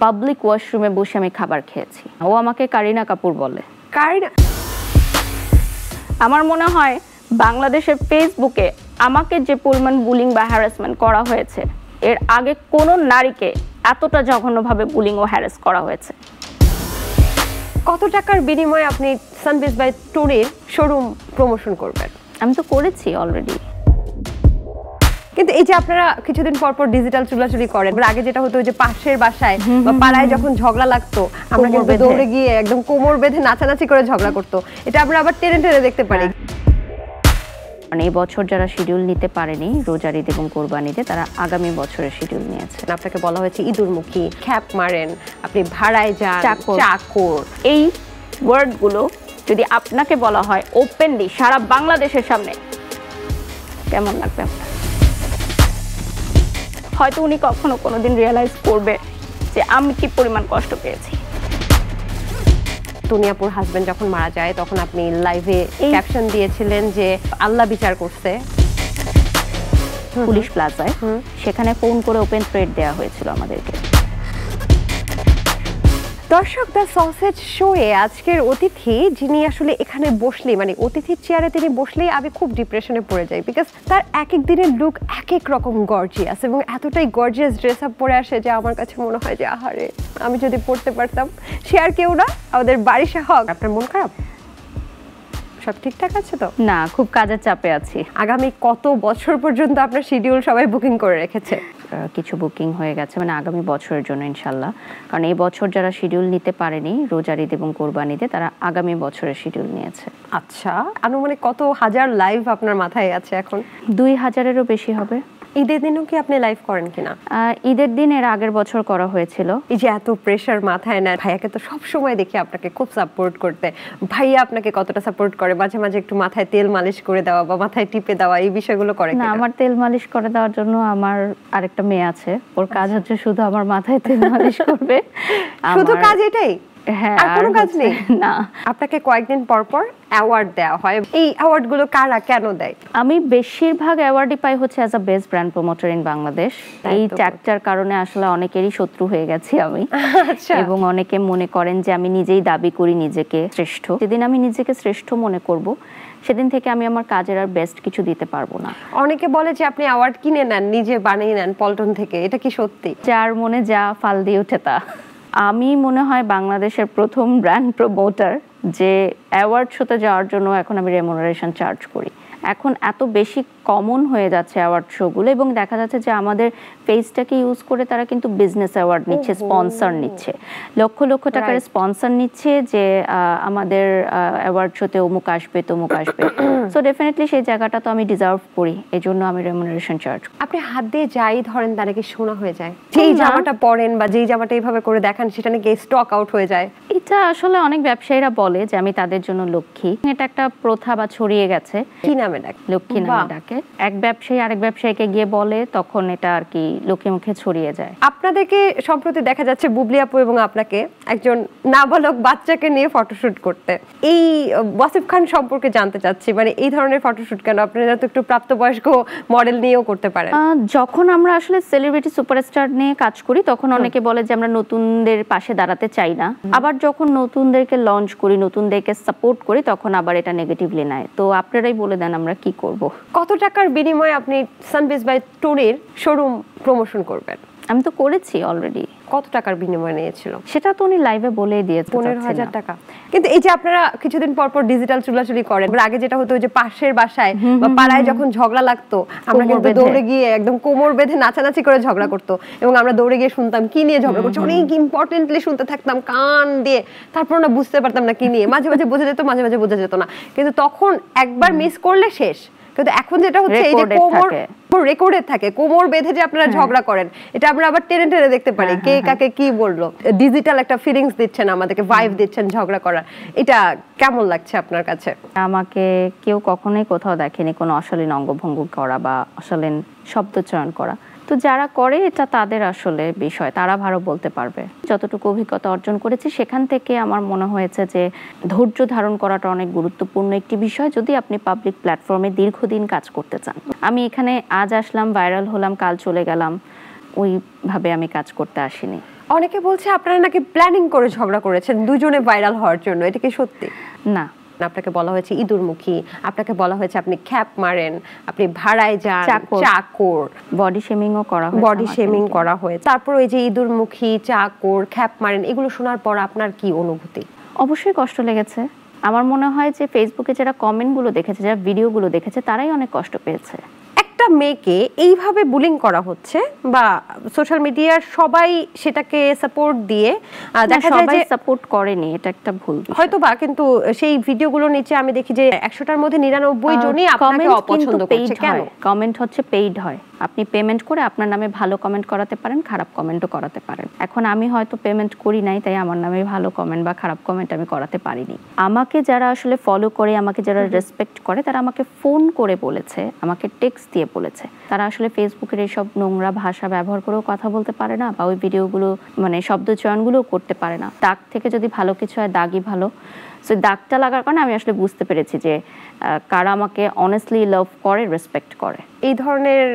Public ওয়াশরুমে বসে আমি খাবার খেয়েছি। ও আমাকে কারিনা কাপুর বলে। কারিনা, আমার মনে হয় বাংলাদেশের ফেসবুকে আমাকে যে পরিমাণ বুলিং বা হ্যারাসমেন্ট করা হয়েছে, এর আগে কোনো নারীকে এতটা জঘন্যভাবে বুলিং ও হ্যারাস করা হয়েছে। কত টাকার বিনিময়ে আপনি সানবিজ বাই টুনির শোরুম প্রমোশন করবেন? আমি তো করেছি অলরেডি। কিন্তু এই যে আপনারা কিছুদিন পর পর ডিজিটাল চুলাচুলি করেন, আগে যেটা হতো যে পাশের বাসায় বা পাড়ায় যখন ঝগড়া লাগতো আমরা কিন্তু দৌড়ে গিয়ে একদম কোমর বেঁধে নাচানাচি করে ঝগড়া করতো, এটা আমরা আবার টেনে টেনে দেখতে পারি। মানে এই বছর যারা শিডিউল নিতে পারেনি রোজার ঈদ এবং কোরবানিতে, তারা আগামী বছরের শিডিউল নিয়েছে। আপনাকে বলা হয়েছে ইঁদুরমুখী, খ্যাপ মারেন, আপনি ভাড়ায় যান, চাকর। এই ওয়ার্ডগুলো যদি আপনাকে বলা হয় ওপেনলি সারা বাংলাদেশের সামনে, কেমন লাগবে আপনার? হয়তো উনি কখনো কোনোদিন রিয়েলাইজ করবে যে আমি কি পরিমাণ কষ্ট পেয়েছি। টুনিয়াপুর হাজবেন্ড যখন মারা যায় তখন আপনি লাইভে ক্যাপশন দিয়েছিলেন যে আল্লাহ বিচার করছে পুলিশ প্লাজায়, সেখানে ফোন করে ওপেন থ্রেড দেওয়া হয়েছিল আমাদেরকে। দর্শক, দ্য সসেজ শোয়ে আজকের অতিথি যিনি আসলে এখানে বসলেই, মানে অতিথির চেয়ারে তিনি বসলেই আমি খুব ডিপ্রেশনে পড়ে যাই, বিকজ তার এক এক দিনের লুক এক এক রকম গর্জিয়াস এবং এতটাই গর্জিয়াস ড্রেস আপ পরে আসে যে আমার কাছে মনে হয় যে আহারে আমি যদি পড়তে পারতাম। সে আর কেউ না, আমাদের বারিশা হক। আপনার মন খারাপ? সব ঠিকঠাক আছে তো? না, খুব কাজের চাপে আছি। আগামী কত বছর পর্যন্ত আপনার শিডিউল সবাই বুকিং করে রেখেছে? কিছু বুকিং হয়ে গেছে, মানে আগামী বছরের জন্য ইনশাল্লাহ। কারণ এই বছর যারা শিডিউল নিতে পারেনি রোজার ঈদ এবং কোরবানিতে, তারা আগামী বছরের শিডিউল নিয়েছে। আচ্ছা, আনুমানিক কত হাজার লাইভ আপনার মাথায় আছে এখন? 2000-এরও বেশি হবে। ঈদের দিনও কি আপনি লাইভ করেন কিনা? ঈদের দিন এর আগের বছর করা হয়েছিল। এই যে এত প্রেশার মাথায় নেয়, ভাইয়াকে তো সব সময় দেখি আপনাকে খুব সাপোর্ট করতে, ভাইয়া আপনাকে কতটা সাপোর্ট করে? মাঝে মাঝে একটু মাথায় তেল মালিশ করে দেওয়া বা মাথায় টিপে দেওয়া, এই বিষয়গুলো করে না? আমার তেল মালিশ করে দেওয়ার জন্য আমার আরেকটা মেয়ে আছে, ওর কাজ হচ্ছে শুধু আমার মাথায় তেল মালিশ করবে। শুধু কাজ এটাই? হ্যাঁ, আর কোনো কাজ নেই? না। আপনাকে কয়েকদিন পর পর অ্যাওয়ার্ড দেওয়া হয়, এই অ্যাওয়ার্ড গুলো কারা কেন দেয়? আমি বেশিরভাগ অ্যাওয়ার্ডই পাই হচ্ছে as a best brand promoter in Bangladesh. এই ট্যাগটার কারণে আসলে অনেকেরই শত্রু হয়ে গেছি আমি, এবং অনেকে মনে করেন যে আমি নিজেই দাবি করি নিজেকে শ্রেষ্ঠ। যেদিন আমি নিজেকে শ্রেষ্ঠ মনে করব, সেদিন থেকে আমি আমার কাজের আর বেস্ট কিছু দিতে পারবো না। অনেকে বলে যে আপনি অ্যাওয়ার্ড কিনে নেন, নিজে বানিয়ে নেন পল্টন থেকে, এটা কি সত্যি? যার মনে যা ফাল দিয়ে ওঠে তা। আমি মনে হয় বাংলাদেশের প্রথম ব্র্যান্ড প্রমোটার যে অ্যাওয়ার্ড শোতে যাওয়ার জন্য এখন আমি রেমুনারেশন চার্জ করি। এখন এত বেশি কমন হয়ে যাচ্ছে অ্যাওয়ার্ড শোগুলো, এবং দেখা যাচ্ছে যে আমাদের ফেসটাকে ইউজ করে তারা কিন্তু বিজনেস অ্যাওয়ার্ড নিচ্ছে, স্পন্সর নিচ্ছে, লক্ষ লক্ষ টাকার স্পন্সর নিচ্ছে যে আমাদের অ্যাওয়ার্ড শোতে অমুক আসবে তমুক আসবে। সো ডেফিনেটলি সেই জায়গাটা তো আমি ডিজার্ভ করি, এই জন্য আমি রেমুনারেশন চার্জ। আপনি হাত দিয়ে যাই ধরেন তারা কি শোনা হয়ে যায়? যেই জামাটা পরেন বা যেই জামাটা এইভাবে করে দেখান সেটা নাকি স্টক আউট হয়ে যায়? এটা আসলে অনেক ব্যবসায়ীরা বলে যে আমি তাদের জন্য লক্ষ্মী। এটা একটা প্রথা বা ছড়িয়ে গেছে। কি নামে ডাকে? লক্ষ্মী নামে ডাকে। এক ব্যবসায়ী আরেক ব্যবসায়ীকে গিয়ে বলে, তখন এটা আর কি লোকে মুখে ছড়িয়ে যায়। আপনাদেরকে সম্প্রতি দেখা যাচ্ছে বুবলি আপু এবং আপনাকে একজন নাবালক বাচ্চাকে নিয়ে ফটোশুট করতে। এই ওয়াসিফ খান সম্পর্কে জানতে চাচ্ছি, মানে এই ধরনের ফটোশুট কেন? আপনারা তো একটু প্রাপ্তবয়স্ক মডেল নিয়েও করতে পারেন। যখন আমরা আসলে সেলিব্রিটি সুপারস্টার নিয়ে কাজ করি তখন অনেকে বলে যে আমরা নতুনদের পাশে দাঁড়াতে চাই না, আবার যখন নতুনদেরকে লঞ্চ করি, নতুনদেরকে সাপোর্ট করি, তখন আবার এটা নেগেটিভলি নেয়। তো আপনারাই বলে দেন আমরা কি করব। কত টাকার বিনিময়ে আপনি সানবিজ বাই টুনির শোরুম প্রমোশন করবেন? আমি তো করেছি অলরেডি। কত টাকার বিনিময় নিয়েছিল সেটা তো উনি লাইভে বলেই দিয়েছে, 15,000 টাকা। কিন্তু এই যে আপনারা কিছুদিন পর পর ডিজিটাল চুলাচুলি করেন, আগে যেটা হতো যে পাশের বাসায় বা পাড়ায় যখন ঝগড়া লাগতো আমরা কিন্তু দৌড়ে গিয়ে একদম কোমর বেঁধে নাচানাচি করে ঝগড়া করতো, এবং আমরা দৌড়ে গিয়ে শুনতাম কি নিয়ে ঝগড়া করছে, অনেক ইম্পর্টেন্টলি শুনতে থাকতাম কান দিয়ে, তারপর না বুঝতে পারতাম না কি নিয়ে। মাঝে মাঝে বোঝা যেত, মাঝে মাঝে বোঝা যেত না, কিন্তু তখন একবার মিস করলে শেষ। কিন্তু এখন যেটা হচ্ছে এই যে কোমর রেকর্ডে থাকে, কোমর বেঁধে যে আপনারা ঝগড়া করেন, এটা আমরা আবার টেনে টেনে দেখতে পারি কে কাকে কি বললো। ডিজিটাল একটা ফিলিংস দিচ্ছেন আমাদেরকে, ভাইব দিচ্ছেন ঝগড়া করার, এটা কেমন লাগছে আপনার কাছে? আমাকে কেউ কখনোই কোথাও দেখেনি কোনো অশালীন অঙ্গভঙ্গি করা বা অশালীন শব্দ চয়ন করা। তো যারা করে এটা তাদের আসলে বিষয়, তারা ভালো বলতে পারবে। যতটুকু অভিজ্ঞতা অর্জন করেছি সেখান থেকে আমার মনে হয়েছে যে ধৈর্য ধারণ করাটা অনেক গুরুত্বপূর্ণ একটি বিষয় যদি আপনি পাবলিক প্ল্যাটফর্মে দীর্ঘদিন কাজ করতে চান। আমি এখানে আজ আসলাম, ভাইরাল হলাম, কাল চলে গেলাম, ওইভাবে আমি কাজ করতে আসিনি। অনেকে বলছে আপনারা নাকি প্ল্যানিং করে ঝগড়া করেছেন দুজনে ভাইরাল হওয়ার জন্য, এটা কি সত্যি? না, আপনাকে বলা হয়েছে ইঁদুরমুখী, আপনাকে বলা হয়েছে আপনি খ্যাপ মারেন, আপনি ভাড়ায় যান, চাকর, বডি শেমিংও করা হয়েছে, বডি শেমিং করা হয়েছে। তারপর এই যে ইঁদুরমুখী, চাকর, খ্যাপ মারেন, এগুলো শোনার পর আপনার কি অনুভূতি? অবশ্যই কষ্ট লেগেছে। আমার মনে হয় যে ফেসবুকে যারা কমেন্টগুলো দেখেছে, যারা ভিডিওগুলো দেখেছে, তারাই অনেক কষ্ট পেয়েছে। একটা মেয়েকে এইভাবে বুলিং করা হচ্ছে বা সোশ্যাল মিডিয়ার সবাই সেটাকে সাপোর্ট দিয়ে দেখা যায় যে সাপোর্ট করেনি, এটা একটা ভুল বিষয় হয়তোবা, কিন্তু সেই ভিডিওগুলোর নিচে আমি দেখি যে 100টার মধ্যে 99 জনই আপনাকে অপছন্দ করছে। কেন? কমেন্ট হচ্ছে পেইড হয়। আপনি পেমেন্ট করে আপনার নামে ভালো কমেন্ট করাতে পারেন, খারাপ কমেন্টও করাতে পারেন। এখন আমি হয়তো পেমেন্ট করি নাই, তাই আমার নামে ভালো কমেন্ট বা খারাপ কমেন্ট আমি করাতে পারিনি। আমাকে যারা আসলে ফলো করে, আমাকে যারা রেসপেক্ট করে, তারা আমাকে ফোন করে বলেছে, আমাকে টেক্সট দিয়ে বলেছে তারা আসলে ফেসবুকের এইসব নোংরা ভাষা ব্যবহার করেও কথা বলতে পারে না, বা ওই ভিডিওগুলো মানে শব্দ চয়নগুলোও করতে পারে না। দাগ থেকে যদি ভালো কিছু হয়, দাগই ভালো। সো দাগটা লাগার কারণে আমি আসলে বুঝতে পেরেছি যে কারা আমাকে অনেস্টলি লাভ করে, রেসপেক্ট করে। এই ধরনের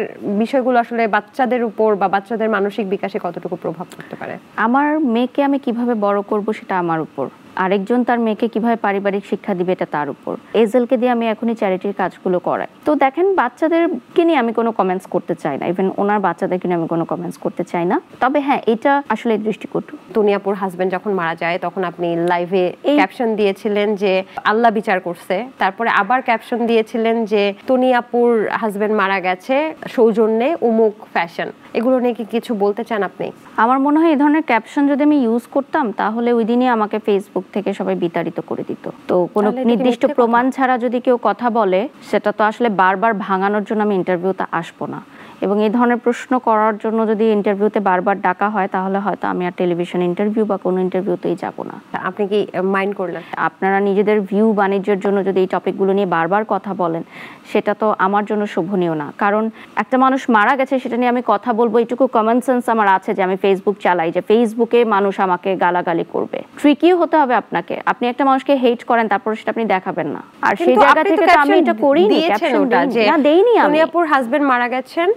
বিষয়গুলো আসলে বাচ্চাদের উপর বা বাচ্চাদের মানসিক বিকাশে কতটুকু প্রভাব পড়তে পারে? আমার মেয়েকে আমি কিভাবে বড় করব সেটা আমার উপর, আরেকজন তার মেয়েকে কিভাবে পারিবারিক শিক্ষা দিবে এটা তার উপর। এজেলকে দিয়ে আমি এখনই চ্যারিটির কাজগুলো করাই। তো দেখেন, বাচ্চাদেরকে নিয়ে আমি কোনো কমেন্টস করতে চাই না, ইভেন ওনার বাচ্চাদেরকে নিয়ে আমি কোনো কমেন্টস করতে চাই না। তবে হ্যাঁ, এটা আসলে দৃষ্টিকটু। দুনিয়াপুর হাজবেন্ড যখন মারা যায় তখন আপনি লাইভে ক্যাপশন দিয়েছিলেন যে আল্লাহ বিচার করছে, তারপরে আবার ক্যাপশন দিয়েছিলেন যে দুনিয়াপুর হাজবেন্ড মারা গেছে সৌজন্যে উমুক ফ্যাশন। এগুলো নিয়ে কি কিছু বলতে চান আপনি? আমার মনে হয় এই ধরনের ক্যাপশন যদি আমি ইউজ করতাম তাহলে ওই দিনই আমাকে ফেসবুক থেকে সবাই বিতাড়িত করে দিত। তো কোনো নির্দিষ্ট প্রমাণ ছাড়া যদি কেউ কথা বলে, সেটা তো আসলে বারবার ভাঙানোর জন্য আমি ইন্টারভিউতে আসবো না। এবং এই ধরনের প্রশ্ন করার জন্য যদি ইন্টারভিউতে বারবার ডাকা হয়, তাহলে হয়তো আমি আর টেলিভিশন ইন্টারভিউ বা কোনো ইন্টারভিউতেই যাব না। আপনি কি মাইন্ড করলেন? আপনারা নিজেদের ভিউ বাণিজ্যের জন্য যদি এই টপিকগুলো নিয়ে বারবার কথা বলেন, সেটা তো আমার জন্য শোভনীয় না। কারণ একটা মানুষ মারা গেছে, সেটা নিয়ে আমি কথা বলবো, এটুকু কমন সেন্স আমার আছে যে আমি ফেসবুক চালাই, যে ফেসবুকে মানুষ আমাকে গালাগালি করবে। ট্রিকিও হতে হবে আপনাকে। আপনি একটা মানুষকে হেট করেন, তারপর সেটা আপনি দেখাবেন না। আর সেই জায়গা থেকে তো আমি এটা করিনি, ক্যাপশন না দেইনি। আমি দুনিয়াপুর হাজবেন্ড মারা গেছেন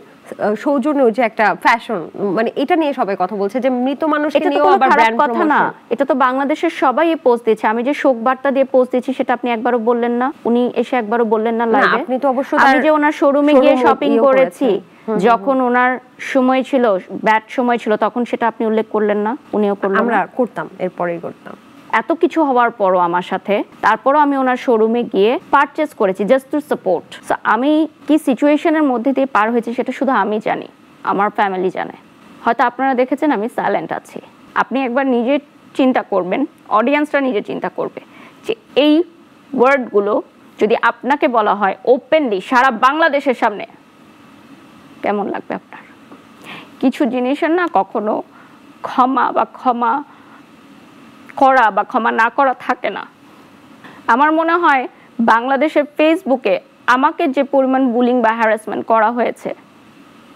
সৌজন্য, যে একটা ফ্যাশন, মানে এটা নিয়ে সবাই কথা বলছে যে মৃত মানুষকে নিয়েও আবার ব্র্যান্ড প্রমোশন। না, এটা তো বাংলাদেশের সবাই এই পোস্ট দিচ্ছে। আমি যে শোক বার্তা দিয়ে পোস্ট দিচ্ছি সেটা আপনি একবারও বললেন না, উনি এসে একবারও বললেন না লাইভে। আপনি তো অবশ্যই আমি যে ওনার শোরুমে গিয়ে শপিং করেছি যখন ওনার সময় ছিল, ব্যাড সময় ছিল, তখন সেটা আপনি উল্লেখ করলেন না, উনিও করলেন না। আমরা করতাম, এরপরেই করতাম। এত কিছু হওয়ার পরও আমার সাথে, তারপরও আমি ওনার শোরুমে গিয়ে পারচেজ করেছি জাস্ট টু সাপোর্ট। আমি কি সিচুয়েশনের মধ্যে দিয়ে পার হয়েছি সেটা শুধু আমি জানি, আমার ফ্যামিলি জানে। হয়তো আপনারা দেখেছেন আমি সাইলেন্ট আছি। আপনি একবার নিজে চিন্তা করবেন, অডিয়েন্সরা নিজে চিন্তা করবে যে এই ওয়ার্ডগুলো যদি আপনাকে বলা হয় ওপেনলি সারা বাংলাদেশের সামনে, কেমন লাগবে আপনার? কিছু জিনিসের না কখনো ক্ষমা করা বা ক্ষমা না করা থাকে না। আমার মনে হয় বাংলাদেশের ফেসবুকে আমাকে যে পরিমাণ বুলিং বা হ্যারাসমেন্ট করা হয়েছে,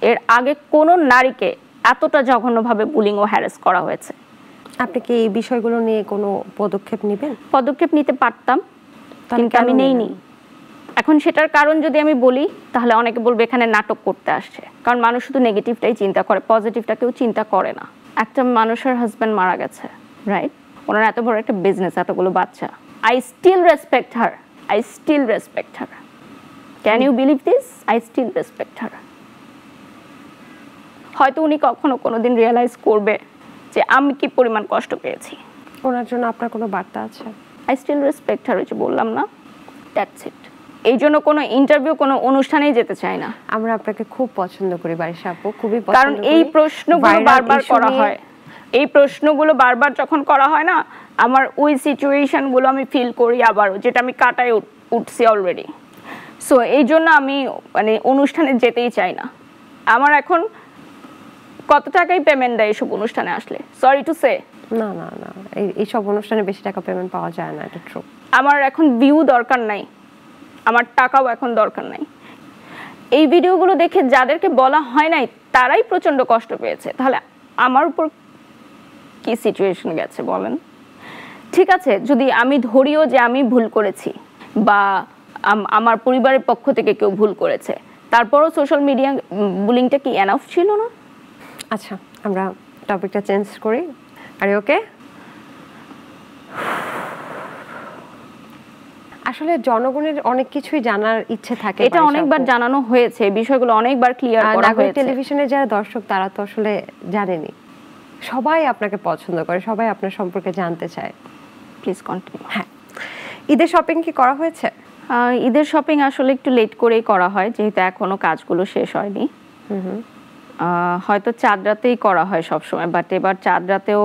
এর আগে কোনো নারীকে এতটা জঘন্যভাবে বুলিং ও হ্যারাস করা হয়েছে। আপনি কি এই বিষয়গুলো নিয়ে কোনো পদক্ষেপ নেবেন? পদক্ষেপ নিতে পারতাম, কিন্তু আমি নেইনি। এখন সেটার কারণ যদি আমি বলি, তাহলে অনেকে বলবে এখানে নাটক করতে আসছে। কারণ মানুষ শুধু নেগেটিভটাই চিন্তা করে, পজিটিভটা কেউ চিন্তা করে না। একটা মানুষের হাজব্যান্ড মারা গেছে, রাইট? ওনার এত বড় একটা বিজনেস, এতগুলো বাচ্চা। I still respect her. I still respect her. Can you believe this? I still respect her. হয়তো উনি কখনো কোনোদিন রিয়েলাইজ করবে যে আমি কি পরিমাণ কষ্ট পেয়েছি। ওনার জন্য আপনার কোনো বার্তা আছে? I still respect her, যে বললাম না, দ্যাটস ইট। এই জন্য কোনো ইন্টারভিউ, কোনো অনুষ্ঠানেই যেতে চাই না। আমরা আপনাকে খুব পছন্দ করি বারিশা আপু, খুবই পছন্দ করি। কারণ এই প্রশ্নগুলো বারবার করা হয়, এই প্রশ্নগুলো বারবার যখন করা হয় না, আমার ওই সিচুয়েশনগুলো আমি ফিল করি আবারও, যেটা আমি কাটায় উঠছি অলরেডি। সো এই জন্য আমি মানে অনুষ্ঠানে যেতেই চাই না। আমার এখন কত টাকাই পেমেন্ট দেয় এসব অনুষ্ঠানে আসলে? সরি টু সে, না না না, এইসব অনুষ্ঠানে বেশি টাকা পেমেন্ট পাওয়া যায় না, এটা ট্রু। আমার এখন ভিউ দরকার নাই, আমার টাকাও এখন দরকার নাই। এই ভিডিওগুলো দেখে যাদেরকে বলা হয় নাই তারাই প্রচন্ড কষ্ট পেয়েছে, তাহলে আমার উপর কি সিচুয়েশন গেছে বলেন? ঠিক আছে, যদি আমি ধরিও যে আমি ভুল করেছি বা আমার পরিবারের পক্ষ থেকে কেউ ভুল করেছে, তারপরও সোশ্যাল মিডিয়া বুলিংটা কি এনাফ ছিল না? আচ্ছা, আমরা টপিকটা চেঞ্জ করি। আর ওকে, আসলে জনগণের অনেক কিছুই জানার ইচ্ছে থাকে, এটা অনেকবার জানানো হয়েছে, বিষয়গুলো অনেকবার ক্লিয়ার করা হয়েছে। টেলিভিশনের যারা দর্শক তারা তো আসলে জানেনি, সবাই আপনাকে পছন্দ করে, সবাই আপনার সম্পর্কে জানতে চায়। Please continue. হ্যাঁ, ঈদের শপিং কি করা হয়েছে? ঈদের শপিং আসলে একটু লেট করেই করা হয়, যেহেতু এখনো কাজগুলো শেষ হয়নি। হয়তো চাঁদ রাতেই করা হয় সবসময়, বাট এবার চাঁদ রাতেও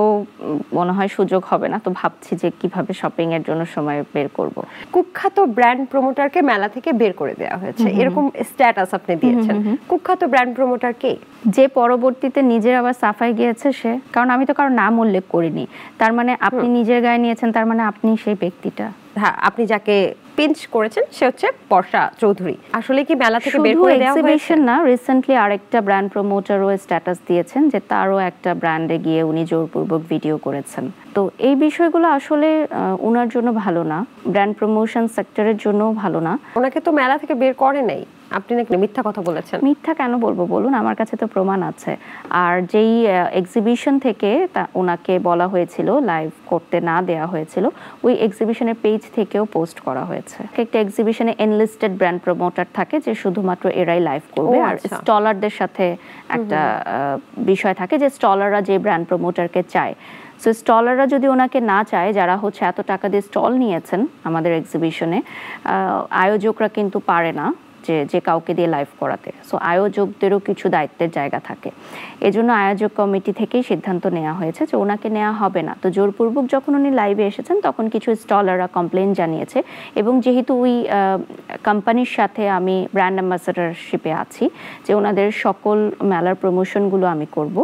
মনে হয় সুযোগ হবে না, তো ভাবছি যে কিভাবে শপিং এর জন্য সময় বের করব। কুখ্যাত ব্র্যান্ড প্রমোটারকে মেলা থেকে বের করে দেওয়া হয়েছে, এরকম স্ট্যাটাস আপনি দিয়েছেন। কুখ্যাত ব্র্যান্ড প্রমোটার কে? যে পরবর্তীতে নিজের আবার সাফাই গিয়েছে সে, কারণ আমি তো কারোর নাম উল্লেখ করিনি। তার মানে আপনি নিজের গায়ে নিয়েছেন, তার মানে আপনি সেই ব্যক্তিটা। হ্যাঁ, আপনি যাকে পিঞ্চ করেছেন সে হচ্ছে বর্ষা চৌধুরী। আসলে কি মেলা থেকে বের করে দেওয়া হয়েছে? এক্সিবিশন না, রিসেন্টলি আরেকটা ব্র্যান্ড প্রমোটারও স্ট্যাটাস দিয়েছেন যে তারও একটা ব্র্যান্ডে গিয়ে উনি জোরপূর্বক ভিডিও করেছেন। তো এই বিষয়গুলো আসলে ওনার জন্য ভালো না, ব্র্যান্ড প্রমোশন সেক্টরের জন্যও ভালো না। ওনাকে তো মেলা থেকে বের করে নাই, আপনি নাকি মিথ্যা কথা বলেছেন। মিথ্যা কেন বলবো বলুন, আমার কাছে তো প্রমাণ আছে। আর যেই এক্সিবিশন থেকে ওনাকে বলা হয়েছিল লাইভ করতে না দেয়া হয়েছিল, ওই এক্সিবিশনের পেজ থেকেও পোস্ট করা হয়েছে। একটা এক্সিবিশনে এনলিস্টেড ব্র্যান্ড প্রমোটার থাকে যে শুধুমাত্র এরাই লাইভ করবে, আর স্টলারদের সাথে একটা বিষয় থাকে যে স্টলাররা যে ব্র্যান্ড প্রমোটারকে চায়। সো স্টলাররা যদি ওনাকে না চায়, যারা হচ্ছে এত টাকা দিয়ে স্টল নিয়েছেন আমাদের এক্সিবিশনে, আয়োজকরা কিন্তু পারে না যে কাউকে দিয়ে লাইভ করাতে। সো আয়োজকদেরও কিছু দায়িত্বের জায়গা থাকে, এজন্য আয়োজক কমিটি থেকেই সিদ্ধান্ত নেওয়া হয়েছে যে ওনাকে নেওয়া হবে না। তো জোরপূর্বক যখন উনি লাইভে এসেছেন তখন কিছু স্টলাররা কমপ্লেন জানিয়েছে, এবং যেহেতু ওই কোম্পানির সাথে আমি ব্র্যান্ড অ্যাম্বাসেডারশিপে আছি যে ওনাদের সকল মেলার প্রমোশনগুলো আমি করব,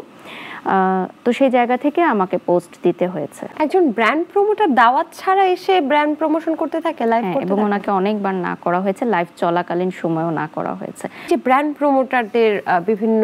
তো সেই জায়গা থেকে আমাকে পোস্ট দিতে হয়েছে। একজন ব্র্যান্ড প্রমোটার দাওয়াত ছাড়া এসে ব্র্যান্ড প্রমোশন করতে থাকে, লাইভ করতে থাকে, এবং ওনাকে অনেকবার না করা হয়েছে, লাইভ চলাকালীন সময়ও না করা হয়েছে। যে ব্র্যান্ড প্রমোটারদের বিভিন্ন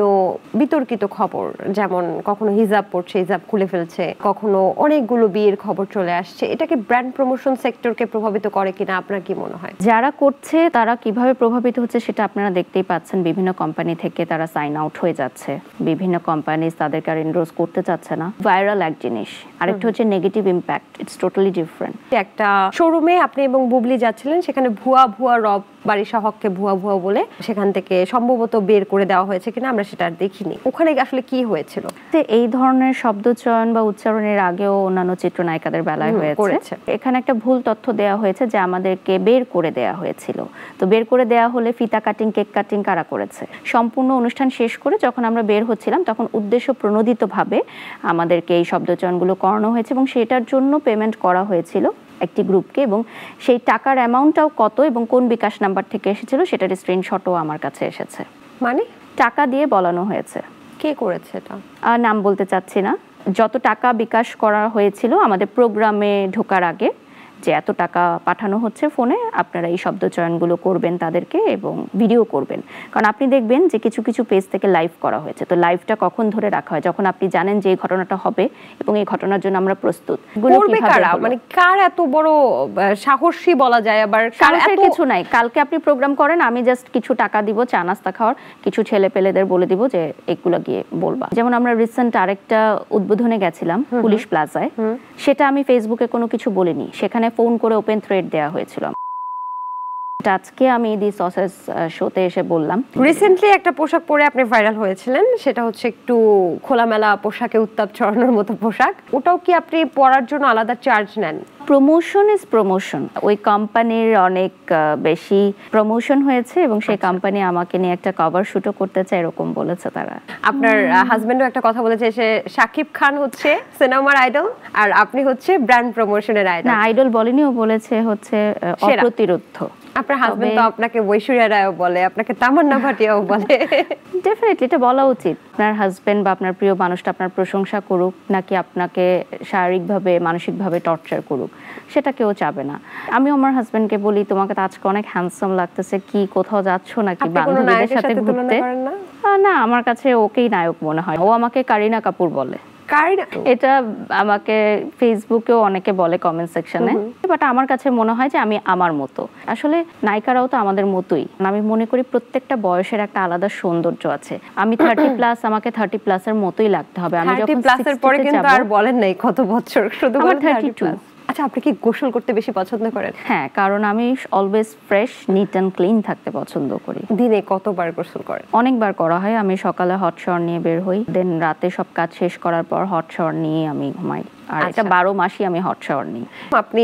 বিতর্কিত খবর, যেমন কখনো হিজাব পড়ছে, হিজাব খুলে ফেলছে, কখনো অনেকগুলো বিয়ের খবর চলে আসছে, এটাকে ব্র্যান্ড প্রমোশন সেক্টরকে প্রভাবিত করে কিনা আপনার কি মনে হয়? যারা করছে তারা কিভাবে প্রভাবিত হচ্ছে সেটা আপনারা দেখতেই পাচ্ছেন, বিভিন্ন কোম্পানি থেকে তারা সাইন আউট হয়ে যাচ্ছে, বিভিন্ন কোম্পানি তাদেরকে আর এন্ডোর্স করতে চাচ্ছে না। ভাইরাল এক জিনিস, আরেকটা হচ্ছে negative impact, it's totally different. একটা শোরুমে আপনি এবং বুবলি যাচ্ছিলেন, সেখানে ভুয়া রব বাড়ি সহককে ভুয়া বলে সেখান থেকে সম্ভবত বের করে দেওয়া হয়েছে কিনা আমরা সেটা আর দেখিনি। ওখানে আসলে কি হয়েছিল? এই ধরনের শব্দ চয়ন বা উচ্চারণের আগেও অন্যান্য চিত্রনায়িকাদের বেলায় হয়েছে। এখানে একটা ভুল তথ্য দেওয়া হয়েছে যে আমাদেরকে বের করে দেওয়া হয়েছিল। তো বের করে দেওয়া হলে ফিতা কাটিং, কেক কাটিং কারা করেছে? সম্পূর্ণ অনুষ্ঠান শেষ করে যখন আমরা বের হচ্ছিলাম তখন উদ্দেশ্য প্রণোদিতভাবে আমাদেরকে এই শব্দচয়নগুলো করানো হয়েছে, এবং সেটার জন্য পেমেন্ট করা হয়েছিল একটি গ্রুপকে, এবং সেই টাকার অ্যামাউন্টটাও কত এবং কোন বিকাশ নাম্বার থেকে এসেছিল সেটার স্ক্রিনশটও আমার কাছে এসেছে। মানে টাকা দিয়ে বলানো হয়েছে। কে করেছে এটা? নাম বলতে চাচ্ছি না। যত টাকা বিকাশ করা হয়েছিল আমাদের প্রোগ্রামে ঢোকার আগে, যে এত টাকা পাঠানো হচ্ছে ফোনে, আপনারা এই শব্দচয়নগুলো করবেন তাদেরকে এবং ভিডিও করবেন। কারণ আপনি দেখবেন যে কিছু কিছু পেজ থেকে লাইভ করা হয়েছে, তো লাইভটা কখন ধরে রাখা হয়? যখন আপনি জানেন যে এই ঘটনাটা হবে এবং এই ঘটনার জন্য আমরা প্রস্তুত। মানে কার এত বড় সাহসী বলা যায়, আবার সাহসের কিছু নাই। কালকে আপনি প্রোগ্রাম করেন, আমি জাস্ট কিছু টাকা দিব চা নাস্তা খাওয়ার, কিছু ছেলে পেলেদের বলে দিব যে এগুলো গিয়ে বলবা। যেমন আমরা রিসেন্ট আরেকটা উদ্বোধনে গেছিলাম পুলিশ প্লাজায়, সেটা আমি ফেসবুকে কোনো কিছু বলিনি, সেখানে ফোন করে ওপেন থ্রেড দেওয়া হয়েছিল। আজকে আমি দি সসেস শোতে এসে বললাম। রিসেন্টলি একটা পোশাক পরে আপনি ভাইরাল হয়েছিলেন, সেটা হচ্ছে একটু খোলামেলা পোশাকে উত্তাপ ছড়ানোর মতো পোশাক। ওটাও কি আপনি পরার জন্য আলাদা চার্জ নেন? Promotion is promotion. ওই কোম্পানির অনেক বেশি প্রমোশন হয়েছে এবং সেই কোম্পানি আমাকে নিয়ে একটা কভার শুটও করতে চায়, এরকম বলেছে তারা। আপনার হাজবেন্ডও একটা কথা বলেছে, সে শাকিব খান হচ্ছে সিনেমার আইডল আর আপনি হচ্ছে ব্র্যান্ড প্রমোশনের আইডল। না, আইডল বলেনি, ও বলেছে হচ্ছে অপ্রতিরোধ্য। আপনার হাজবেন্ড তো আপনাকে ঐশ্বরিয়া রায়ও বলে, আপনাকে তামান্না ভাটিয়াও বলে। ডেফিনেটলি এটা বলা উচিত। আপনার হাজবেন্ড বা আপনার প্রিয় মানুষটা আপনার প্রশংসা করুক, নাকি আপনাকে শারীরিকভাবে মানসিকভাবে টর্চার করুক, সেটা কেউ চাবে না। আমি আমার হাজবেন্ডকে বলি, তোমাকে তো আজকে অনেক হ্যান্ডসাম লাগতেছে, কি কোথাও যাচ্ছ নাকি বান্ধবীদের সাথে ঘুরতে? না, আমার কাছে ওকেই নায়ক মনে হয়। ও আমাকে কারিনা কাপুর বলে। কারণ এটা আমাকে ফেসবুকেও অনেকে বলে কমেন্ট সেকশনে, বাট আমার কাছে মনে হয় যে আমি আমার মতো। আসলে নায়িকারাও তো আমাদের মতোই। আমি মনে করি প্রত্যেকটা বয়সের একটা আলাদা সৌন্দর্য আছে। আমি 30+ আমাকে 30+ এর মতোই লাগতে হবে। আমি যখন 30+ এর পরে কিন্তু আর বলেন নাই কত বছর, শুধু আমার বলেন 32। আচ্ছা, আপনি কি গোসল করতে বেশি পছন্দ করেন? হ্যাঁ, কারণ আমি always fresh, neat and clean থাকতে পছন্দ করি। দিনে কতবার গোসল করেন? অনেকবার করা হয়। আমি সকালে হট শাওয়ার নিয়ে বের হই, দেন রাতে সব কাজ শেষ করার পর হট শাওয়ার নিয়ে আমি ঘুমাই। আর এটা 12 মাসই আমি হট শাওয়ার নিই। আপনি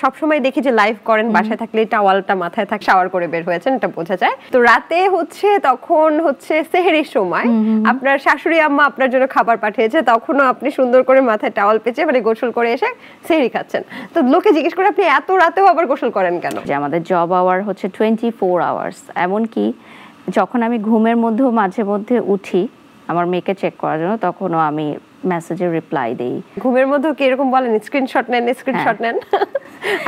সব সময় দেখি যে লাইভ করেন, বাসায় থাকলে টাওয়ালটা মাথায় থাকে, শাওয়ার করে বের হয়েছেন, এটা বোঝা যায়। তো রাতে তখন সেহরির সময় আপনার শাশুড়ি আম্মা আপনার জন্য খাবার পাঠিয়েছে, তখনও আপনি সুন্দর করে মাথায় টাওয়াল পেঁচে মানে গোসল করে এসে সেহরি খাচ্ছেন। তো লোকে জিজ্ঞেস করে আপনি এত রাতেও আবার গোসল করেন কেন? যে আমাদের জব আওয়ার 24 আওয়ার্স। এমনকি যখন আমি ঘুমের মধ্যেও মাঝে মধ্যে উঠি আমার মেয়েকে চেক করার জন্য, তখনও আমি মেসেজে রিপ্লাই দেই। ঘুমের মধ্যে কি এরকম বলেন স্ক্রিনশট নেন?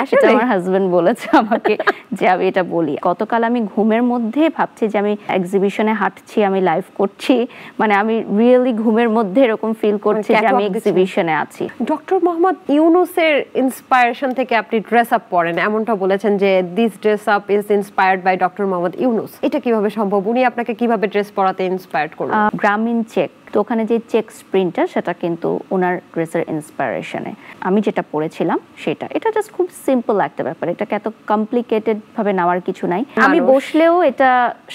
আসলে আমার হাজবেন্ড বলেছে আমাকে যে আমি এটা বলি। গতকাল আমি ঘুমের মধ্যে ভাবছি যে আমি এক্সিবিশনে হাঁটছি, আমি লাইভ করছি, মানে আমি রিয়েলি ঘুমের মধ্যে এরকম ফিল করছি যে আমি এক্সিবিশনে আছি। ডক্টর মোহাম্মদ ইউনূসের ইন্সপায়ারেশন থেকে আপনি ড্রেস আপ পরেন, এমনটা বলেছেন যে this dress up is inspired by doctor Mohammad Yunus. এটা কিভাবে সম্ভব? উনি আপনাকে কিভাবে ড্রেস পরাতে ইন্সপায়ার্ড করলেন? গ্রামীণ চেক, তো ওখানে যে চেক প্রিন্টার সেটা কিন্তু ওনার ড্রেসের ইন্সপায়ারেশনে আমি যেটা পড়েছিলাম সেটা। এটা জাস্ট খুব সিম্পল একটা ব্যাপার, এটাকে এত কমপ্লিকেটেড ভাবে নেওয়ার কিছু নাই। আমি বসলেও এটা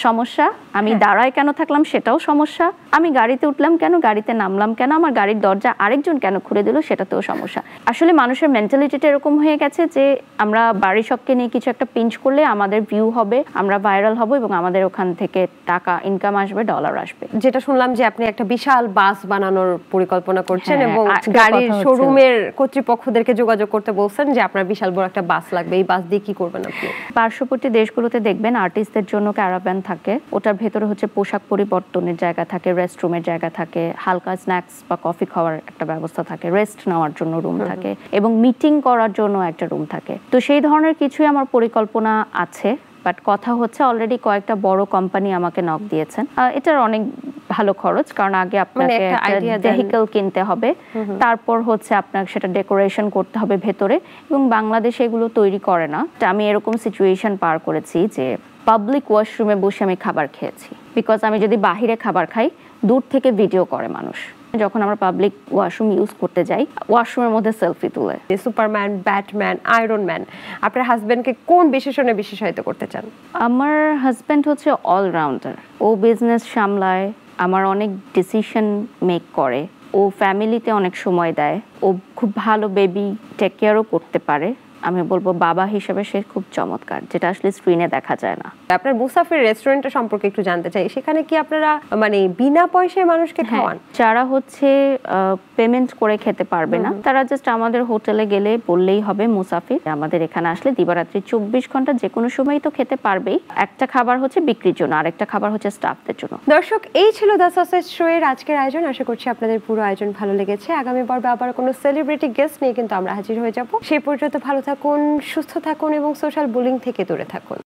সমস্যা, আমি দাঁড়ায় কেন থাকলাম সেটাও সমস্যা, আমি গাড়িতে উঠলাম কেন, গাড়িতে নামলাম কেন, আমার গাড়ির দরজা আরেকজন কেন খুলে দিল সেটাতেও সমস্যা। আসলে মানুষের মেন্টালিটিটা এরকম হয়ে গেছে যে আমরা বাড়ি সবকে নিয়ে কিছু একটা পিঞ্চ করলে আমাদের ভিউ হবে, আমরা ভাইরাল হব এবং আমাদের ওখান থেকে টাকা ইনকাম আসবে, ডলার আসবে। যেটা শুনলাম যে আপনি একটা বিশাল বাস বানানোর পরিকল্পনা করছেন এবং গাড়ির শোরুমের কর্তৃপক্ষদেরকে যোগাযোগ করতে বলছেন যে আপনার বিশাল বড় একটা বাস লাগবে। এই বাস দিয়ে কি করবেন আপনি? পার্শ্ববর্তী দেশগুলোতে দেখবেন আর্টিস্টদের জন্য ক্যারাভ্যান থাকে, ওটার ভেতরে পোশাক পরিবর্তনের জায়গা থাকে, রেস্টরুমের জায়গা থাকে, হালকা স্ন্যাক্স বা কফি খাওয়ার একটা ব্যবস্থা থাকে, রেস্ট নেওয়ার জন্য রুম থাকে এবং মিটিং করার জন্য একটা রুম থাকে। তো সেই ধরনের কিছুই আমার পরিকল্পনা আছে। বাট কথা হচ্ছে অলরেডি কয়েকটা বড় কোম্পানি আমাকে নক দিয়েছেন। এটার অনেক ভালো খরচ, কারণ আগে আপনাকে ভেহিকল কিনতে হবে, তারপর আপনাকে সেটা ডেকোরেশন করতে হবে ভেতরে, এবং বাংলাদেশে এগুলো তৈরি করে না। আমি এরকম সিচুয়েশন পার করেছি যে পাবলিক ওয়াশরুমে বসে আমি খাবার খেয়েছি, বিকজ আমি যদি বাহিরে খাবার খাই দূর থেকে ভিডিও করে মানুষ। যখন আমরা পাবলিক ওয়াশরুম ইউজ করতে যাই, ওয়াশরুমের মধ্যে সেলফি তুলে। সুপারম্যান, ব্যাটম্যান, আয়রন ম্যান, আপনার হাজবেন্ডকে কোন বিশেষণে বিশেষায়িত করতে চান? আমার হাজবেন্ড অলরাউন্ডার, ও বিজনেস সামলায়, আমার অনেক ডিসিশন মেক করে, ও ফ্যামিলিতে অনেক সময় দেয়, ও খুব ভালো বেবি টেক কেয়ারও করতে পারে। আমি বলবো বাবা হিসেবে সে খুব চমৎকার, যেটা আসলে স্ক্রিনে দেখা যায় না। আপনার মুসাফির রেস্টুরেন্টের সম্পর্কে একটু জানতে চাই। সেখানে কি আপনারা মানে বিনা পয়সায় মানুষকে খাওয়ান? যারা পেমেন্ট করে খেতে পারবে না, তারা জাস্ট আমাদের হোটেলে গেলে বললেই হবে মুসাফির। আমাদের এখানে আসলে দিবারাত্রি 24 ঘন্টা যে কোনো সময় তো খেতে পারবেই। একটা খাবার বিক্রির জন্য, আরেকটা খাবার স্টাফদের জন্য। দর্শক, এই ছিল দ্য সসেজ শো এর আজকের আয়োজন। আশা করছি আপনাদের পুরো আয়োজন ভালো লেগেছে। আগামী পর্বে আবার কোনো সেলিব্রিটি গেস্ট নিয়ে কিন্তু আমরা হাজির হয়ে যাব। সেই পর্যন্ত ভালো থাকুন, সুস্থ থাকুন এবং সোশ্যাল বুলিং থেকে দূরে থাকুন।